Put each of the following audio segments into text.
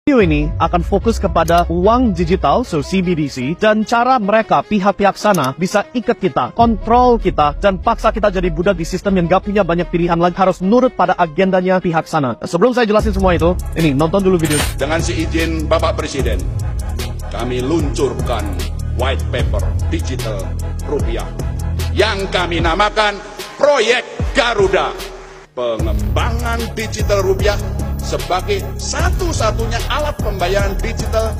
Video ini akan fokus kepada uang digital, so CBDC, dan cara mereka, pihak-pihak sana, bisa ikat kita, kontrol kita, dan paksa kita jadi budak di sistem yang gak punya banyak pilihan lagi, harus nurut pada agendanya pihak sana. Sebelum saya jelasin semua itu, ini, nonton dulu video. Dengan seizin Bapak Presiden, kami luncurkan white paper digital rupiah yang kami namakan Proyek Garuda. Pengembangan digital rupiah sebagai satu-satunya alat pembayaran digital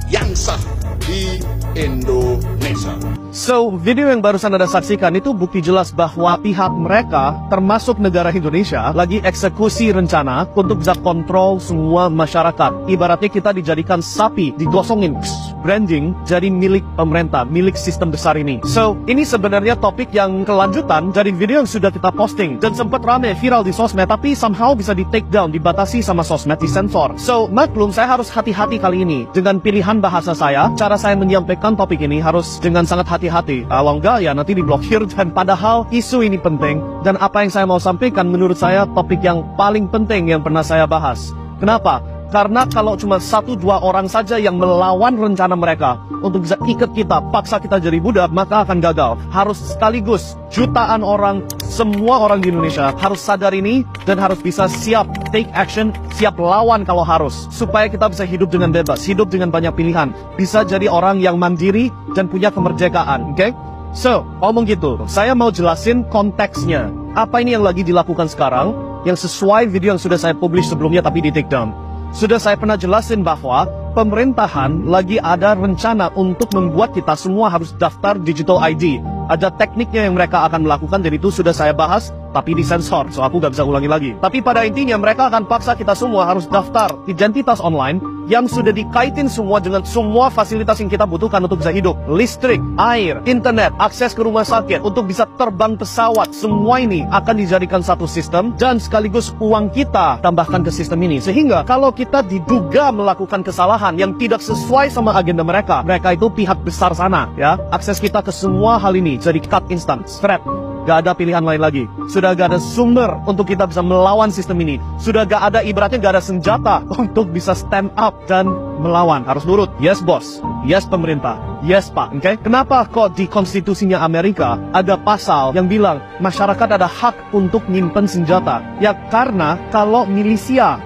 yang sah di Indonesia. So, video yang barusan Anda saksikan itu bukti jelas bahwa pihak mereka, termasuk negara Indonesia, lagi eksekusi rencana untuk bisa kontrol semua masyarakat. Ibaratnya kita dijadikan sapi, digosongin, branding jadi milik pemerintah, milik sistem besar ini. So, ini sebenarnya topik yang kelanjutan dari video yang sudah kita posting dan sempat rame viral di sosmed, tapi somehow bisa di take down, dibatasi sama sosmed, disensor. So, maklum saya harus hati-hati kali ini dengan pilihan bahasa saya. Cara saya menyampaikan topik ini harus dengan sangat hati-hati. Kalau enggak ya nanti diblokir. Dan padahal isu ini penting, dan apa yang saya mau sampaikan menurut saya topik yang paling penting yang pernah saya bahas. Kenapa? Karena kalau cuma 1-2 orang saja yang melawan rencana mereka untuk bisa ikat kita, paksa kita jadi budak, maka akan gagal. Harus sekaligus jutaan orang, semua orang di Indonesia harus sadar ini dan harus bisa siap take action, siap lawan kalau harus, supaya kita bisa hidup dengan bebas, hidup dengan banyak pilihan, bisa jadi orang yang mandiri dan punya kemerdekaan. Oke? So, ngomong gitu, saya mau jelasin konteksnya. Apa ini yang lagi dilakukan sekarang, yang sesuai video yang sudah saya publish sebelumnya tapi di take down. Sudah saya pernah jelasin bahwa pemerintahan lagi ada rencana untuk membuat kita semua harus daftar digital ID. Ada tekniknya yang mereka akan melakukan, dan itu sudah saya bahas, tapi disensor, so aku gak bisa ulangi lagi. Tapi pada intinya mereka akan paksa kita semua harus daftar identitas online yang sudah dikaitin semua dengan semua fasilitas yang kita butuhkan untuk bisa hidup. Listrik, air, internet, akses ke rumah sakit, untuk bisa terbang pesawat. Semua ini akan dijadikan satu sistem, dan sekaligus uang kita tambahkan ke sistem ini. Sehingga kalau kita diduga melakukan kesalahan yang tidak sesuai sama agenda mereka, mereka itu pihak besar sana, ya, akses kita ke semua hal ini jadi cut instant, scrap. Gak ada pilihan lain lagi. Sudah gak ada sumber untuk kita bisa melawan sistem ini. Sudah gak ada, ibaratnya gak ada senjata untuk bisa stand up dan melawan. Harus nurut. Yes bos, yes pemerintah, yes pak. Oke? Kenapa kok di konstitusinya Amerika ada pasal yang bilang masyarakat ada hak untuk nyimpen senjata? Ya karena kalau militia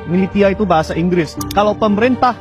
itu bahasa Inggris, kalau pemerintah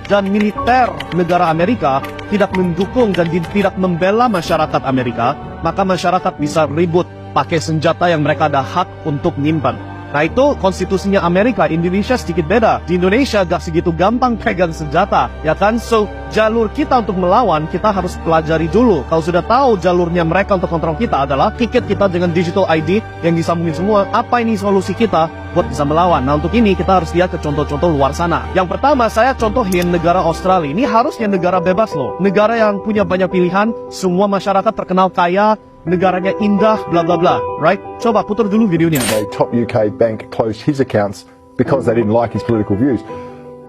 dan militer negara Amerika tidak mendukung dan tidak membela masyarakat Amerika, maka masyarakat bisa ribut pakai senjata yang mereka ada hak untuk nyimpan. Nah itu konstitusinya Amerika. Indonesia sedikit beda. Di Indonesia gak segitu gampang pegang senjata, ya kan? So, jalur kita untuk melawan, kita harus pelajari dulu. Kalau sudah tahu jalurnya mereka untuk kontrol kita adalah tiket kita dengan digital ID yang disambungin semua, apa ini solusi kita buat bisa melawan? Nah untuk ini kita harus lihat ke contoh-contoh luar sana. Yang pertama saya contohin negara Australia. Ini harusnya negara bebas loh. Negara yang punya banyak pilihan, semua masyarakat terkenal kaya, negaranya indah, bla bla bla, right? Coba putar dulu videonya. A top UK bank closed his accounts because they didn't like his political views.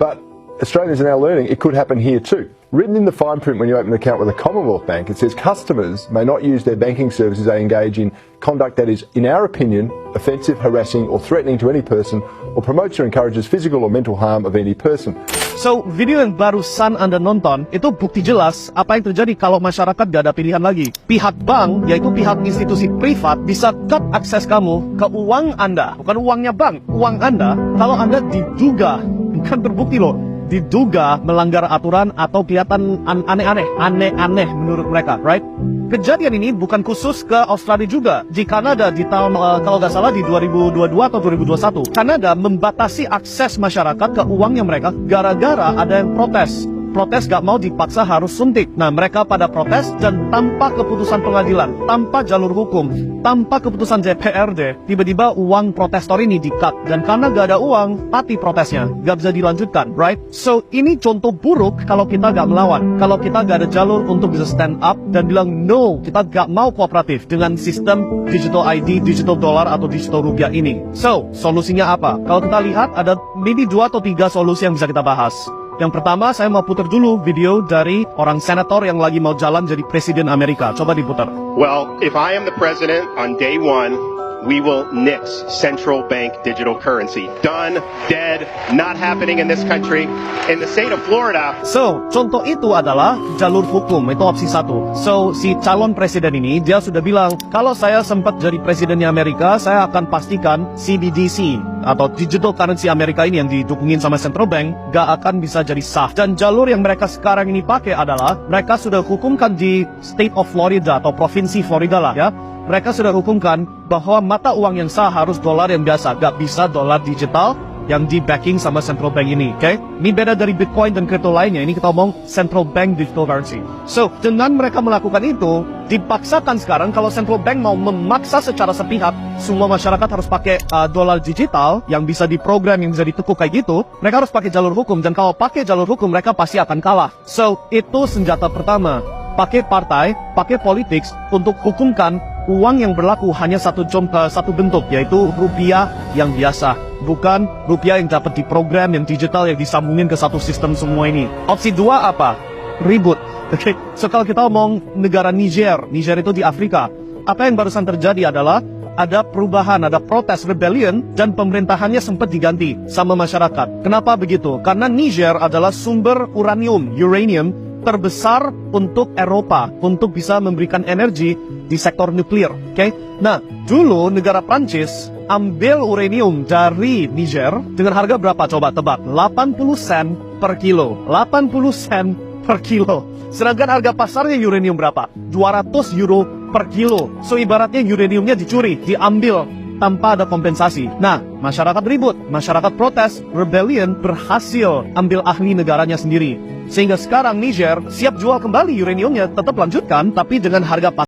But Australians are now learning it could happen here too. Written in the fine print when you open an account with a Commonwealth Bank, it says customers may not use their banking services they engage in conduct that is, in our opinion, offensive, harassing or threatening to any person or promotes or encourages physical or mental harm of any person. So, video yang barusan Anda nonton, itu bukti jelas apa yang terjadi kalau masyarakat gak ada pilihan lagi. Pihak bank, yaitu pihak institusi privat, bisa cut akses kamu ke uang Anda. Bukan uangnya bank, uang Anda. Kalau Anda diduga, bukan terbukti loh, diduga melanggar aturan atau kelihatan aneh-aneh menurut mereka, right? Kejadian ini bukan khusus ke Australia juga. Di Kanada di tahun, kalau nggak salah di 2022 atau 2021, Kanada membatasi akses masyarakat ke uangnya mereka gara-gara ada yang protes. Protes gak mau dipaksa harus suntik. Nah mereka pada protes, dan tanpa keputusan pengadilan, tanpa jalur hukum, tanpa keputusan DPRD, tiba-tiba uang protestor ini di-cut. Dan karena gak ada uang, mati protesnya, gak bisa dilanjutkan, right? So ini contoh buruk kalau kita gak melawan, kalau kita gak ada jalur untuk bisa stand up dan bilang no, kita gak mau kooperatif dengan sistem digital ID, digital dollar atau digital rupiah ini. So solusinya apa? Kalau kita lihat ada maybe 2 atau 3 solusi yang bisa kita bahas. Yang pertama, saya mau putar dulu video dari orang senator yang lagi mau jalan jadi presiden Amerika. Coba diputar. Well, if I am the president on day one, we will nix central bank digital currency. Done, dead, not happening in this country. In the state of Florida. So, contoh itu adalah jalur hukum, itu opsi satu. So, si calon presiden ini, dia sudah bilang, kalau saya sempat jadi presidennya Amerika, saya akan pastikan CBDC, atau digital currency Amerika ini yang didukungin sama central bank, gak akan bisa jadi sah. Dan jalur yang mereka sekarang ini pakai adalah, mereka sudah hukumkan di state of Florida, atau provinsi Florida lah ya, mereka sudah hukumkan bahwa mata uang yang sah harus dolar yang biasa, gak bisa dolar digital yang di backing sama central bank ini, oke? Ini beda dari Bitcoin dan kripto lainnya, ini kita omong central bank digital currency. So, dengan mereka melakukan itu, dipaksakan sekarang kalau central bank mau memaksa secara sepihak, semua masyarakat harus pakai dolar digital yang bisa diprogram, yang bisa ditekuk kayak gitu, mereka harus pakai jalur hukum, dan kalau pakai jalur hukum, mereka pasti akan kalah. So, itu senjata pertama. Pakai partai, pakai politik untuk hukumkan uang yang berlaku hanya satu bentuk, yaitu rupiah yang biasa, bukan rupiah yang dapat diprogram, yang digital, yang disambungin ke satu sistem semua ini. Opsi dua apa? Ribut. Oke, so kalau kita omong negara Niger itu di Afrika, apa yang barusan terjadi adalah ada perubahan, ada protes, rebellion, dan pemerintahannya sempat diganti sama masyarakat. Kenapa begitu? Karena Niger adalah sumber uranium terbesar untuk Eropa, untuk bisa memberikan energi di sektor nuklir, oke? Nah, dulu negara Prancis ambil uranium dari Niger dengan harga berapa? Coba tebak, 80 sen per kilo. 80 sen per kilo. Sedangkan harga pasarnya uranium berapa? 200 euro per kilo. So, ibaratnya uraniumnya dicuri, diambil tanpa ada kompensasi. Nah, masyarakat ribut, masyarakat protes, rebellion, berhasil ambil ahli negaranya sendiri. Sehingga sekarang Niger siap jual kembali uraniumnya, tetap lanjutkan, tapi dengan harga pasar